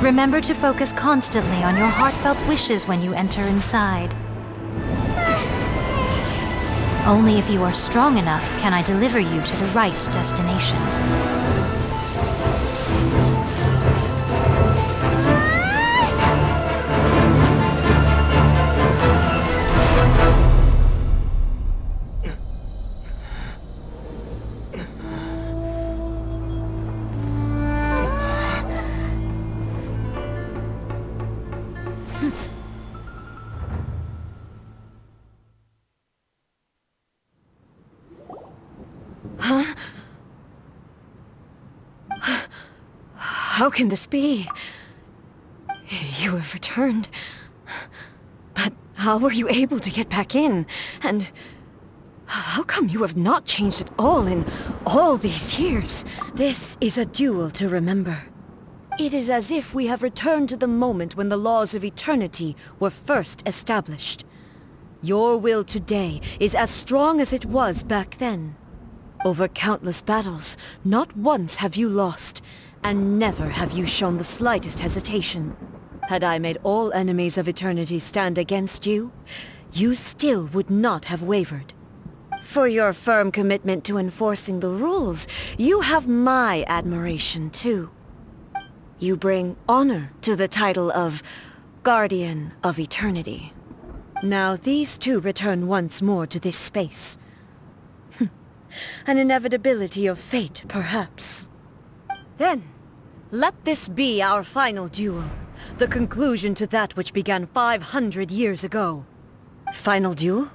Remember to focus constantly on your heartfelt wishes when you enter inside. Only if you are strong enough can I deliver you to the right destination. Huh? How can this be? You have returned. But how were you able to get back in? And how come you have not changed at all in all these years? This is a duel to remember. It is as if we have returned to the moment when the laws of eternity were first established. Your will today is as strong as it was back then. Over countless battles, not once have you lost, and never have you shown the slightest hesitation. Had I made all enemies of eternity stand against you, you still would not have wavered. For your firm commitment to enforcing the rules, you have my admiration too. You bring honor to the title of Guardian of Eternity. Now these two return once more to this space. An inevitability of fate, perhaps. Then, let this be our final duel. The conclusion to that which began 500 years ago. Final duel?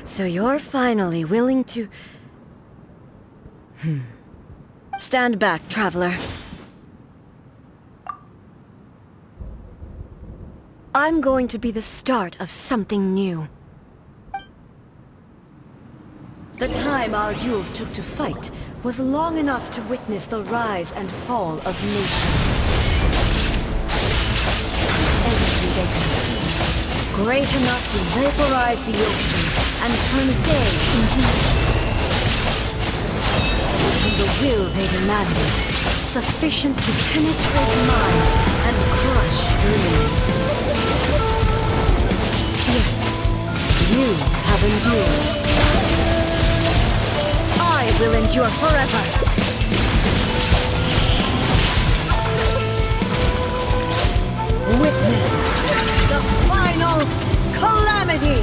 So you're finally willing to... Stand back, traveler. I'm going to be the start of something new. The time our duels took to fight was long enough to witness the rise and fall of nations. Energy they consumed, great enough to vaporize the oceans and turn day into night. And the will they demanded, sufficient to penetrate minds and crush dreams. Yet, you have endured. I will endure forever. Witness the final calamity!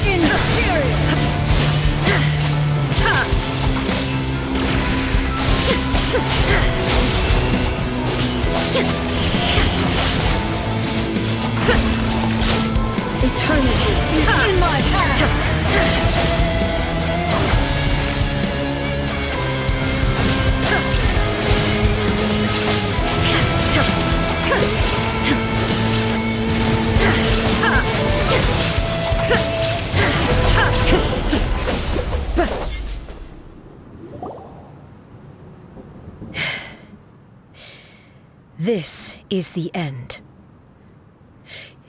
Inferior! Eternity is in my hand! This is the end.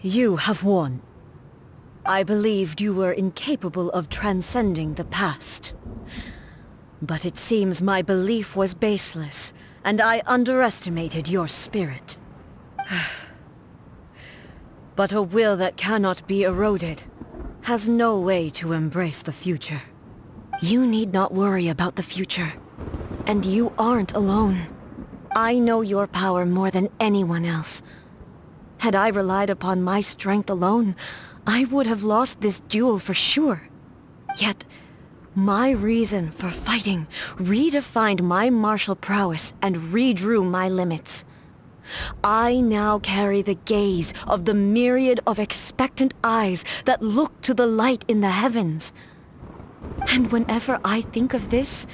You have won. I believed you were incapable of transcending the past. But it seems my belief was baseless, and I underestimated your spirit. But a will that cannot be eroded has no way to embrace the future. You need not worry about the future. And you aren't alone. I know your power more than anyone else. Had I relied upon my strength alone, I would have lost this duel for sure. Yet, my reason for fighting redefined my martial prowess and redrew my limits. I now carry the gaze of the myriad of expectant eyes that look to the light in the heavens. And whenever I think of this,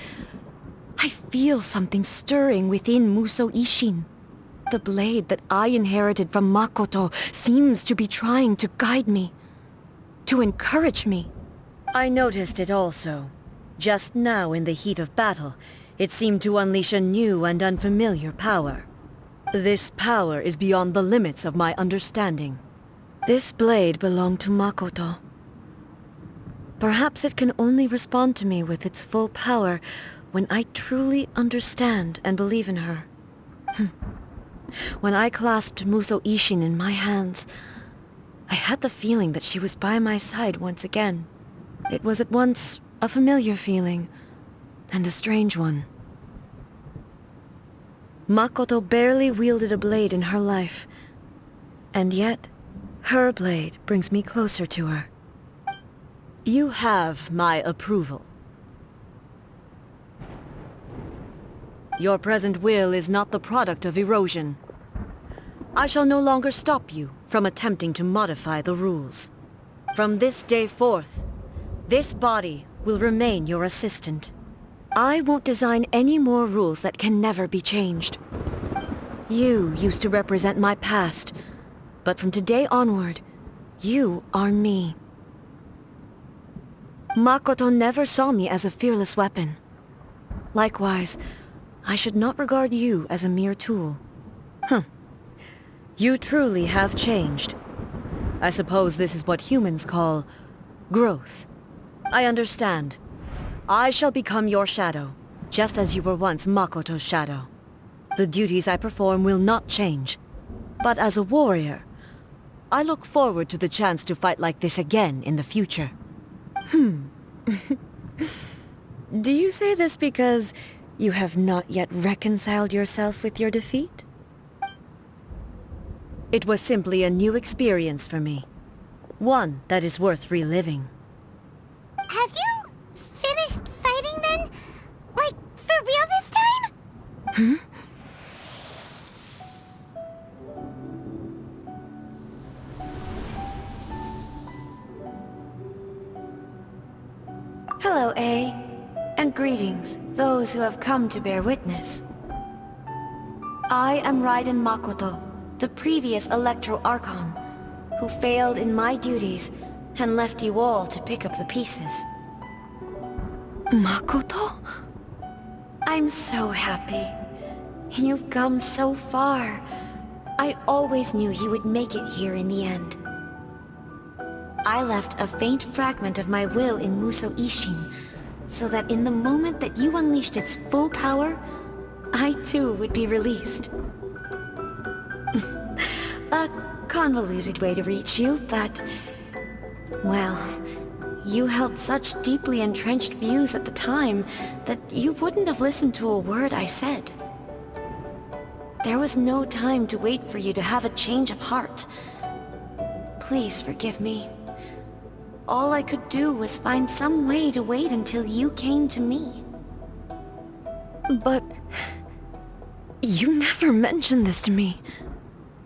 I feel something stirring within Muso Ishin. The blade that I inherited from Makoto seems to be trying to guide me, to encourage me. I noticed it also. Just now in the heat of battle, it seemed to unleash a new and unfamiliar power. This power is beyond the limits of my understanding. This blade belonged to Makoto. Perhaps it can only respond to me with its full power when I truly understand and believe in her. When I clasped Muso Ishin in my hands, I had the feeling that she was by my side once again. It was at once a familiar feeling and a strange one. Makoto barely wielded a blade in her life, and yet her blade brings me closer to her. You have my approval. Your present will is not the product of erosion. I shall no longer stop you from attempting to modify the rules. From this day forth, this body will remain your assistant. I won't design any more rules that can never be changed. You used to represent my past, but from today onward, you are me. Makoto never saw me as a fearless weapon. Likewise, I should not regard you as a mere tool. You truly have changed. I suppose this is what humans call growth. I understand. I shall become your shadow, just as you were once Makoto's shadow. The duties I perform will not change. But as a warrior, I look forward to the chance to fight like this again in the future. Do you say this because you have not yet reconciled yourself with your defeat? It was simply a new experience for me. One that is worth reliving. Have you finished fighting then? Like, for real this time? Hello, A. And greetings, those who have come to bear witness. I am Raiden Makoto, the previous Electro Archon, who failed in my duties and left you all to pick up the pieces. Makoto? I'm so happy. You've come so far. I always knew you would make it here in the end. I left a faint fragment of my will in Muso Ishin, so that in the moment that you unleashed its full power, I too would be released. A convoluted way to reach you, but... well, you held such deeply entrenched views at the time that you wouldn't have listened to a word I said. There was no time to wait for you to have a change of heart. Please forgive me. All I could do was find some way to wait until you came to me. But... you never mentioned this to me.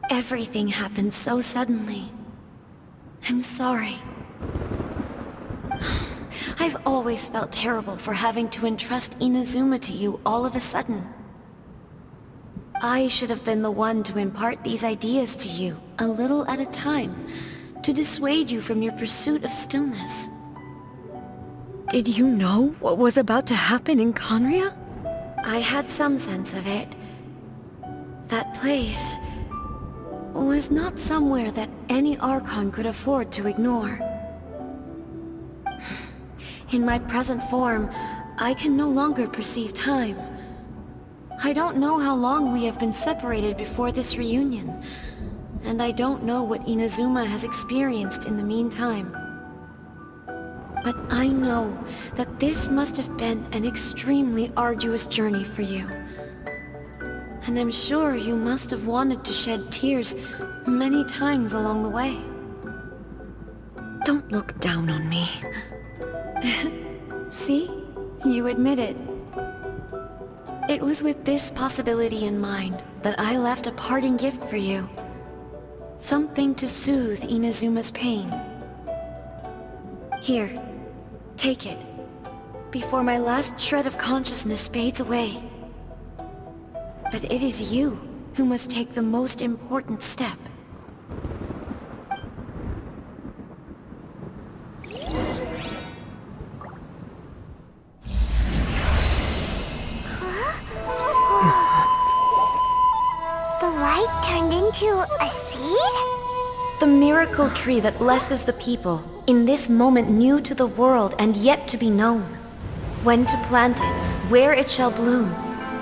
Everything happened so suddenly. I'm sorry. I've always felt terrible for having to entrust Inazuma to you all of a sudden. I should have been the one to impart these ideas to you, a little at a time, to dissuade you from your pursuit of stillness. Did you know what was about to happen in Conria? I had some sense of it. That place was not somewhere that any Archon could afford to ignore. In my present form, I can no longer perceive time. I don't know how long we have been separated before this reunion, and I don't know what Inazuma has experienced in the meantime. But I know that this must have been an extremely arduous journey for you. And I'm sure you must have wanted to shed tears many times along the way. Don't look down on me. See? You admit it. It was with this possibility in mind that I left a parting gift for you. Something to soothe Inazuma's pain. Here, take it, before my last shred of consciousness fades away. But it is you who must take the most important step. The light turned into a seed? The miracle tree that blesses the people in this moment new to the world and yet to be known. When to plant it, where it shall bloom.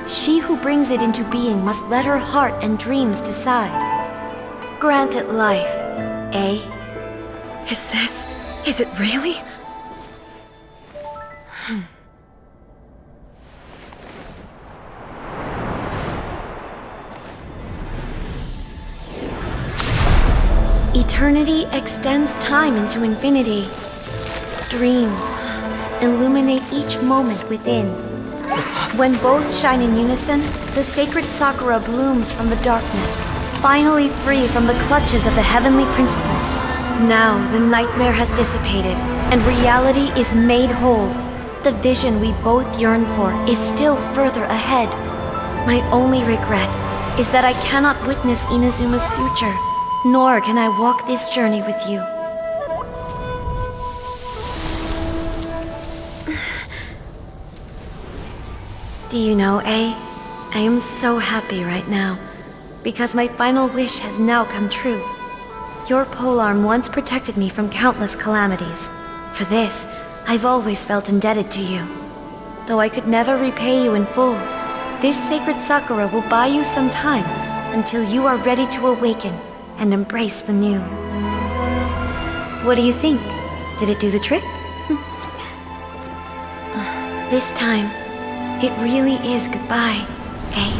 She who brings it into being must let her heart and dreams decide. Grant it life, eh? Is it really? Eternity extends time into infinity. Dreams illuminate each moment within. When both shine in unison, the sacred Sakura blooms from the darkness, finally free from the clutches of the heavenly principles. Now the nightmare has dissipated, and reality is made whole. The vision we both yearn for is still further ahead. My only regret is that I cannot witness Inazuma's future, nor can I walk this journey with you. Do you know, A? I am so happy right now, because my final wish has now come true. Your polearm once protected me from countless calamities. For this, I've always felt indebted to you. Though I could never repay you in full, this sacred Sakura will buy you some time until you are ready to awaken and embrace the new. What do you think? Did it do the trick? This time, it really is goodbye, eh?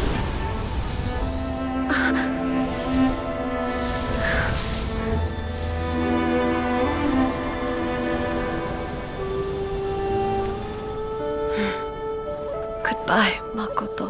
Goodbye, Makoto.